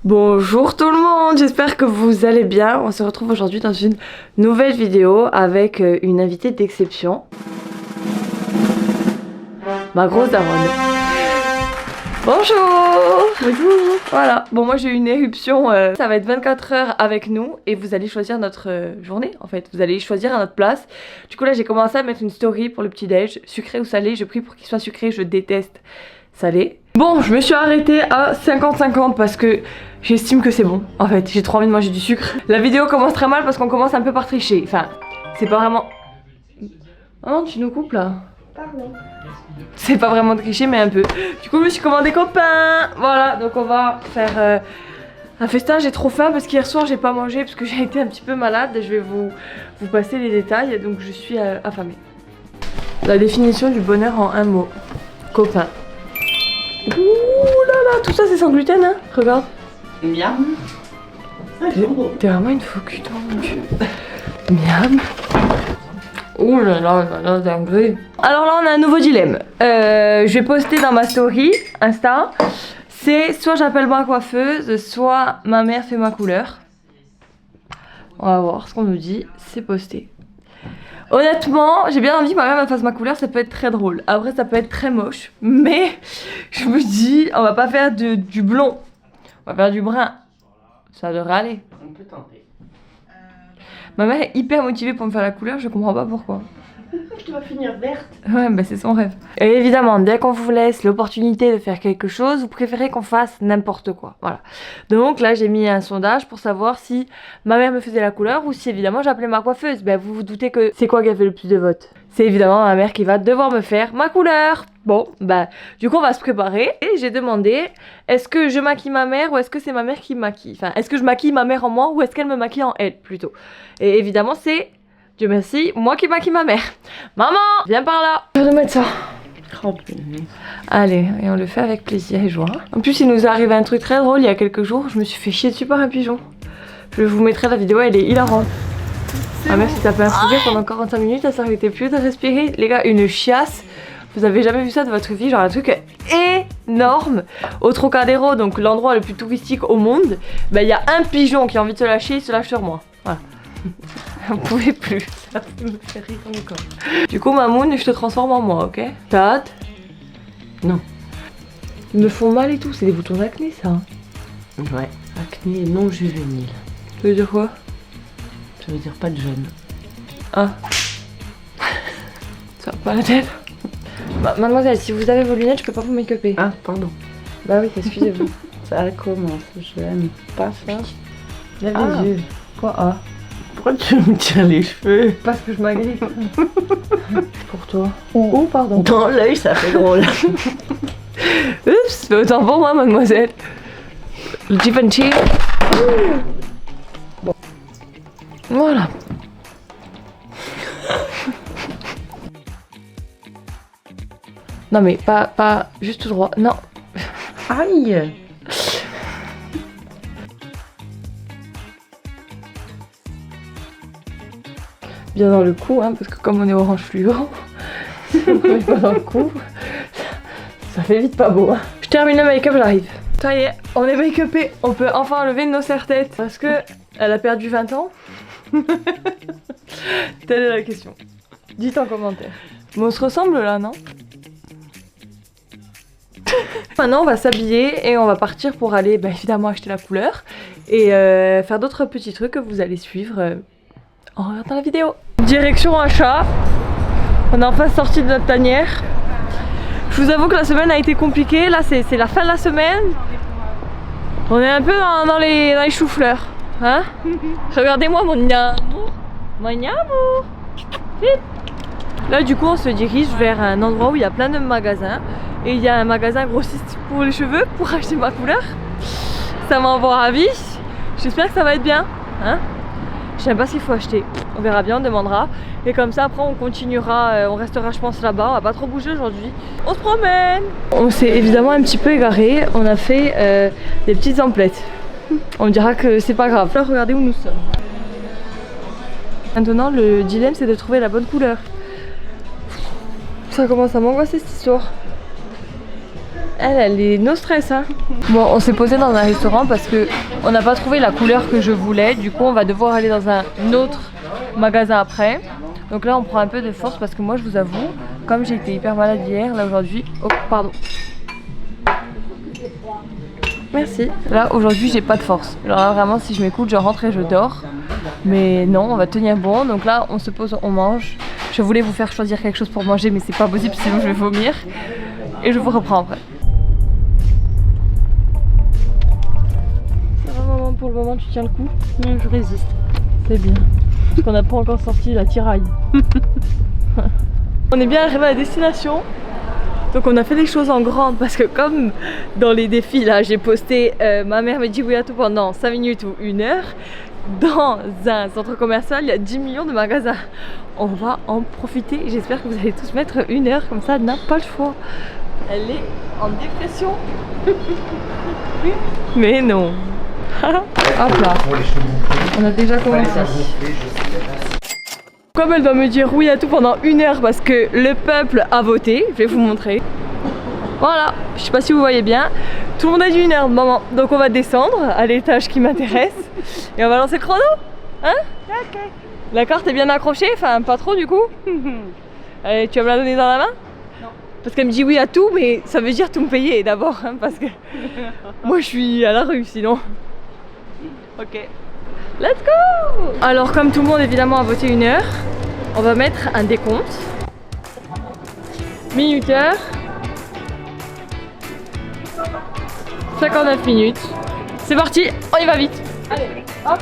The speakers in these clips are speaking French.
Bonjour tout le monde, j'espère que vous allez bien. On se retrouve aujourd'hui dans une nouvelle vidéo avec une invitée d'exception. Ma grosse daronne. Bonjour. Bonjour. Voilà, bon moi j'ai eu une éruption, ça va être 24 heures avec nous et vous allez choisir notre journée en fait. Vous allez choisir à notre place. Du coup là j'ai commencé à mettre une story pour le petit déj, sucré ou salé, je prie pour qu'il soit sucré, je déteste salé. Bon, je me suis arrêtée à 50-50 parce que j'estime que c'est bon. En fait, j'ai trop envie de manger du sucre. La vidéo commence très mal parce qu'on commence un peu par tricher. Enfin, c'est pas vraiment... Oh non, tu nous coupes là. Pardon. C'est pas vraiment tricher, mais un peu. Du coup, je me suis commandé copain. Voilà, donc on va faire un festin. J'ai trop faim parce qu'hier soir, j'ai pas mangé parce que j'ai été un petit peu malade. Je vais vous passer les détails. Donc, je suis affamée. La définition du bonheur en un mot. Copain. Ouh là là, tout ça c'est sans gluten hein. Regarde. Miam. T'es vraiment une faux cul, toi, mon dieu. Miam. Ouh là là là là, dingue. Alors là on a un nouveau dilemme. Je vais poster dans ma story Insta. C'est soit j'appelle ma coiffeuse, soit ma mère fait ma couleur. On va voir ce qu'on nous dit. C'est posté. Honnêtement, j'ai bien envie que ma mère me fasse ma couleur, ça peut être très drôle. Après, ça peut être très moche. Mais je me dis, on va pas faire du blond. On va faire du brun. Ça devrait aller. On peut tenter. Ma mère est hyper motivée pour me faire la couleur, je comprends pas pourquoi. Tu vas finir verte. Ouais, bah c'est son rêve. Et évidemment, dès qu'on vous laisse l'opportunité de faire quelque chose, vous préférez qu'on fasse n'importe quoi. Voilà. Donc là, j'ai mis un sondage pour savoir si ma mère me faisait la couleur ou si évidemment j'appelais ma coiffeuse. Ben vous vous doutez que c'est quoi qui a fait le plus de votes? C'est évidemment ma mère qui va devoir me faire ma couleur. Bon, bah du coup on va se préparer et j'ai demandé est-ce que je maquille ma mère ou est-ce que c'est ma mère qui me maquille? Enfin, est-ce que je maquille ma mère en moi ou est-ce qu'elle me maquille en elle plutôt? Et évidemment c'est... Dieu merci, moi qui maquille ma mère. Maman, viens par là. Je vais nous mettre ça. Allez, et on le fait avec plaisir et joie. En plus, il nous est arrivé un truc très drôle il y a quelques jours. Je me suis fait chier dessus par un pigeon. Je vous mettrai la vidéo, elle est hilarante. Ma mère s'est tapé un fou rire pendant 45 minutes, elle s'arrêtait plus de respirer. Les gars, une chiasse. Vous avez jamais vu ça de votre vie, genre un truc énorme. Au Trocadéro, donc l'endroit le plus touristique au monde, bah il y a un pigeon qui a envie de se lâcher, il se lâche sur moi. Voilà. On pouvait plus, ça me fait rire encore. Du coup Mamoun, je te transforme en moi, ok? T'as hâte? Non. Ils me font mal et tout, c'est des boutons d'acné ça. Ouais, acné non juvénile. Ça veut dire quoi? Ça veut dire pas de jeune. Ah. Ça va pas la tête? Mademoiselle, si vous avez vos lunettes, je peux pas vous make-upper. Ah, pardon. Bah oui, excusez-vous. Ça commence, j'aime pas ça. Lève Ah. les yeux. Quoi ah? Pourquoi tu me tires les cheveux? Parce que je m'agrippe. Pour toi. Oh pardon. Dans l'œil, ça fait drôle. Oups, autant pour moi, mademoiselle. Le Givenchy. Bon. Voilà. Non mais pas juste tout droit. Non. Aïe! Bien dans le cou, hein, parce que comme on est orange fluo, si on ne met pas dans le cou, ça fait vite pas beau. Hein. Je termine le make-up, j'arrive. Ça y est, on est make-upé. On peut enfin enlever nos serre-têtes. Parce que elle a perdu 20 ans. Telle est la question. Dites en commentaire. Mais on se ressemble là, non? Maintenant on va s'habiller et on va partir pour aller bah, évidemment acheter la couleur et faire d'autres petits trucs que vous allez suivre en regardant la vidéo. Direction achat. On est enfin sorti de notre tanière. Je vous avoue que la semaine a été compliquée. Là c'est la fin de la semaine. On est un peu dans les choux-fleurs. Hein? Regardez-moi mon amour. Mon amour. Là du coup on se dirige vers un endroit où il y a plein de magasins. Et il y a un magasin grossiste pour les cheveux pour acheter ma couleur. Ça m'envoie ravi. J'espère que ça va être bien. Hein? Je sais pas ce qu'il faut acheter. On verra bien, on demandera. Et comme ça après on continuera, on restera je pense là-bas. On va pas trop bouger aujourd'hui. On se promène. On s'est évidemment un petit peu égaré. On a fait des petites emplettes. On dira que c'est pas grave. Là regardez où nous sommes. Maintenant le dilemme c'est de trouver la bonne couleur. Ça commence à m'angoisser cette histoire. Elle est no stress hein. Bon, on s'est posé dans un restaurant parce que on n'a pas trouvé la couleur que je voulais. Du coup, on va devoir aller dans un autre magasin après. Donc là, on prend un peu de force parce que moi, je vous avoue, comme j'ai été hyper malade hier, là aujourd'hui... Oh, pardon. Merci. Là, aujourd'hui, j'ai pas de force. Alors là, vraiment, si je m'écoute, je rentre et je dors. Mais non, on va tenir bon. Donc là, on se pose, on mange. Je voulais vous faire choisir quelque chose pour manger, mais c'est pas possible, sinon je vais vomir. Et je vous reprends après. Ça va maman, pour le moment tu tiens le coup? Je résiste. C'est bien. Parce qu'on n'a pas encore sorti la tiraille. On est bien arrivé à la destination. Donc on a fait des choses en grande parce que comme dans les défis là j'ai posté ma mère me dit oui à tout pendant 5 minutes ou 1 heure. Dans un centre commercial il y a 10 millions de magasins. On va en profiter. J'espère que vous allez tous mettre 1 heure comme ça, n'a pas le choix. Elle est en dépression. Mais non. Hop là. On a déjà commencé. Comme elle doit me dire oui à tout pendant 1 heure parce que le peuple a voté, je vais vous montrer. Voilà, je sais pas si vous voyez bien. Tout le monde a dit 1 heure de moment. Donc on va descendre à l'étage qui m'intéresse. Et on va lancer le chrono. Hein? Ok. La carte est bien accrochée, enfin pas trop du coup. Allez, tu vas me la donner dans la main? Non. Parce qu'elle me dit oui à tout, mais ça veut dire tout me payer d'abord. Hein, parce que moi je suis à la rue sinon. Ok. Let's go! Alors comme tout le monde évidemment a voté 1 heure, on va mettre un décompte. Minuteur. 59 minutes. C'est parti, on y va vite. Allez, hop.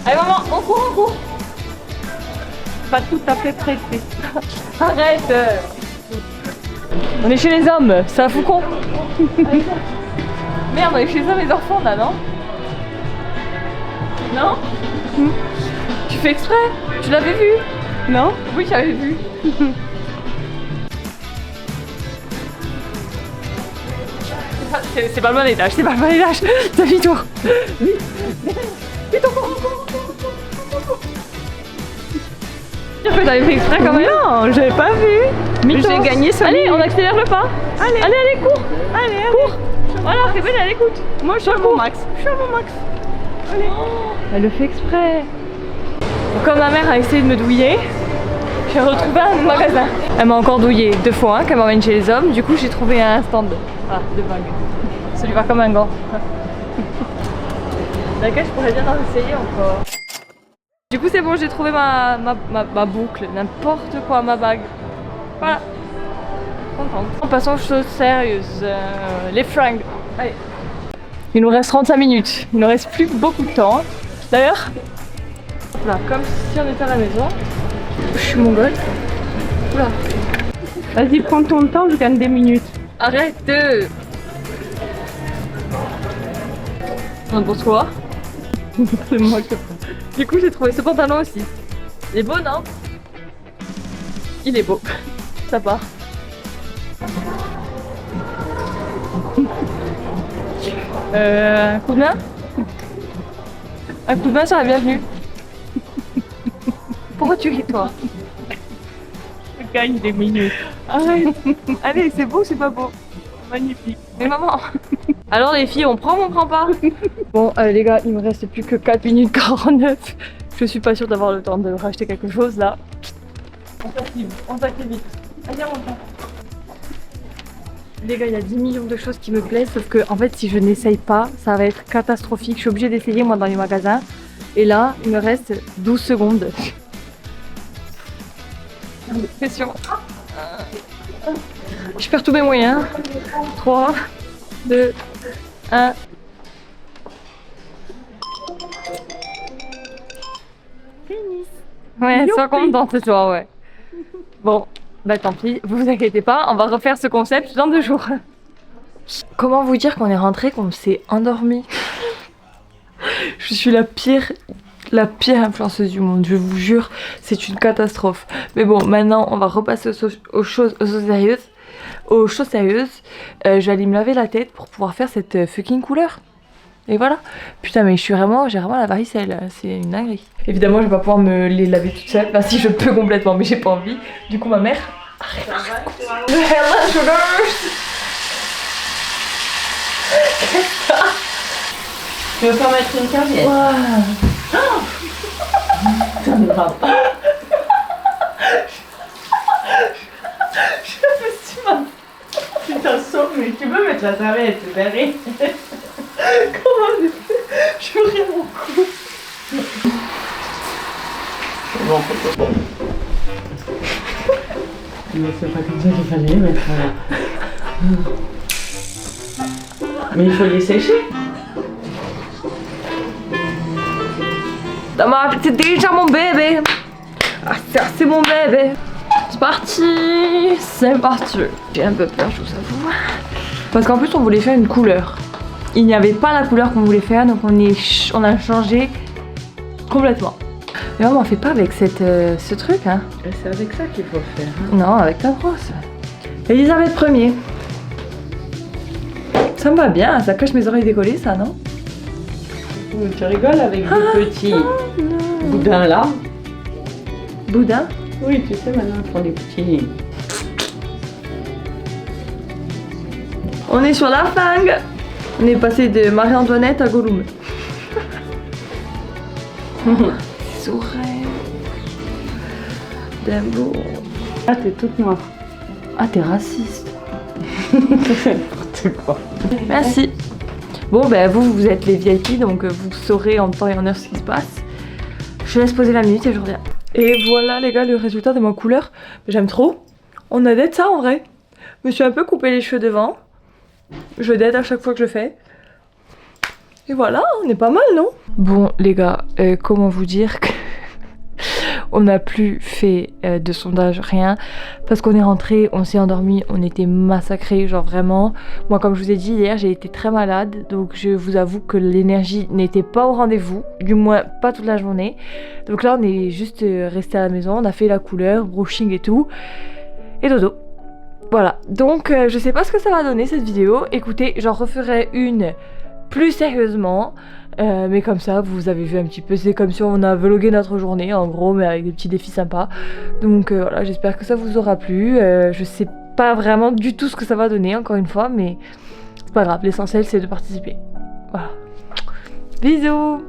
Allez maman, on court. Pas tout à fait pressé. Arrête. On est chez les hommes, c'est un foucon. Merde, on est chez les hommes et les enfants là, non? Non? Tu fais exprès? Tu l'avais vu? Non? Oui, j'avais vu. C'est pas le bon étage, c'est pas le bon étage. Demi-tour. Vite, on court. T'avais fait exprès quand même? Non, j'avais pas vu. Mais j'ai gagné ça. Allez, on accélère le pas. Allez, cours. Allez. Cours. Voilà, c'est belle, elle écoute. Moi je suis à mon max. Allez. Elle le fait exprès. Comme ma mère a essayé de me douiller, j'ai retrouvé un magasin. Elle m'a encore douillé 2 fois, hein, qu'elle m'emmène chez les hommes. Du coup, j'ai trouvé un stand de bagues. Ça lui va comme un gant. Laquelle je pourrais bien en essayer encore. Du coup, c'est bon, j'ai trouvé ma boucle, n'importe quoi, ma bague. Voilà. Contente. Passons aux choses sérieuses. Les fringues. Allez. Il nous reste 35 minutes. Il ne reste plus beaucoup de temps. D'ailleurs, là, comme si on était à la maison. Je suis mongole. Oula. Vas-y, prends ton temps, je gagne des minutes. Arrête. Bonsoir. C'est moi qui prends. Du coup, j'ai trouvé ce pantalon aussi. Il est beau, non? Il est beau. Ça part. Un coup de main? Un coup de main sur la bienvenue. Pourquoi tu ris, toi? Je gagne des minutes. Arrête. Allez, c'est beau, c'est pas beau. Magnifique. Mais maman. Alors les filles, on prend ou on prend pas? Bon, les gars, il me reste plus que 4 minutes 49. Je suis pas sûre d'avoir le temps de racheter quelque chose là. On s'active vite. Allez, on va. Les gars, il y a 10 millions de choses qui me plaisent, sauf que en fait, si je n'essaye pas, ça va être catastrophique. Je suis obligée d'essayer moi dans les magasins. Et là, il me reste 12 secondes. Pression. Je perds tous mes moyens. 3, 2, 1. Fini. Ouais, Youpi. sois contente toi, ouais. Bon, bah tant pis, vous inquiétez pas, on va refaire ce concept dans 2 jours. Comment vous dire qu'on est rentré, qu'on s'est endormi? Je suis la pire influenceuse du monde, je vous jure, c'est une catastrophe. Mais bon, maintenant on va repasser aux choses sérieuses. Je vais aller me laver la tête pour pouvoir faire cette fucking couleur. Et voilà. Putain, mais j'ai vraiment la varicelle, c'est une dinguerie. Évidemment, je vais pas pouvoir me les laver toute seule. Bah si, je peux complètement, mais j'ai pas envie. Du coup, ma mère... Arrête. Hello, sugars. Tu veux pas mettre une serviette? Wow. Ça ne va pas. Tu t'assommes, mais tu peux mettre la serviette, c'est derrière. Comment j'ai fait? Je veux rien mon cou. Bon, c'est bon. Mais c'est pas comme ça qu'il fallait mettre. Mais il faut les sécher. C'est déjà mon bébé. Ah ça c'est mon bébé. C'est parti. C'est parti. J'ai un peu peur, je vous avoue. Parce qu'en plus on voulait faire une couleur. Il n'y avait pas la couleur qu'on voulait faire, donc on a changé complètement. Mais on fait pas avec ce truc hein. C'est avec ça qu'il faut faire. Hein. Non, avec ta brosse. Elisabeth Ier. Ça me va bien, ça cache mes oreilles décollées ça, non? Tu rigoles avec des petits boudins là? Boudin? Oui, tu sais maintenant ils font des petits. On est sur la fringue. On est passé de Marie-Antoinette à Gollum. Les oreilles. D'abord. Ah, t'es toute noire. Ah, t'es raciste. N'importe quoi. Merci. Bon, ben vous êtes les VIP, donc vous saurez en temps et en heure ce qui se passe. Je laisse poser la minute et je reviens. Et voilà les gars, le résultat de ma couleur. J'aime trop. On a d'être ça en vrai. Je me suis un peu coupé les cheveux devant. Je dead à chaque fois que je le fais. Et voilà, on est pas mal, non? Bon les gars, comment vous dire que on n'a plus fait de sondage, rien. Parce qu'on est rentré, on s'est endormi, on était massacrés, genre vraiment. Moi comme je vous ai dit hier, j'ai été très malade. Donc je vous avoue que l'énergie n'était pas au rendez-vous. Du moins pas toute la journée. Donc là on est juste resté à la maison, on a fait la couleur, brushing et tout. Et dodo. Voilà, donc je sais pas ce que ça va donner cette vidéo. Écoutez, j'en referai une plus sérieusement. Mais comme ça, vous avez vu un petit peu, c'est comme si on a vlogué notre journée en gros, mais avec des petits défis sympas. Donc voilà, j'espère que ça vous aura plu. Je sais pas vraiment du tout ce que ça va donner, encore une fois, mais c'est pas grave, l'essentiel c'est de participer. Voilà. Bisous!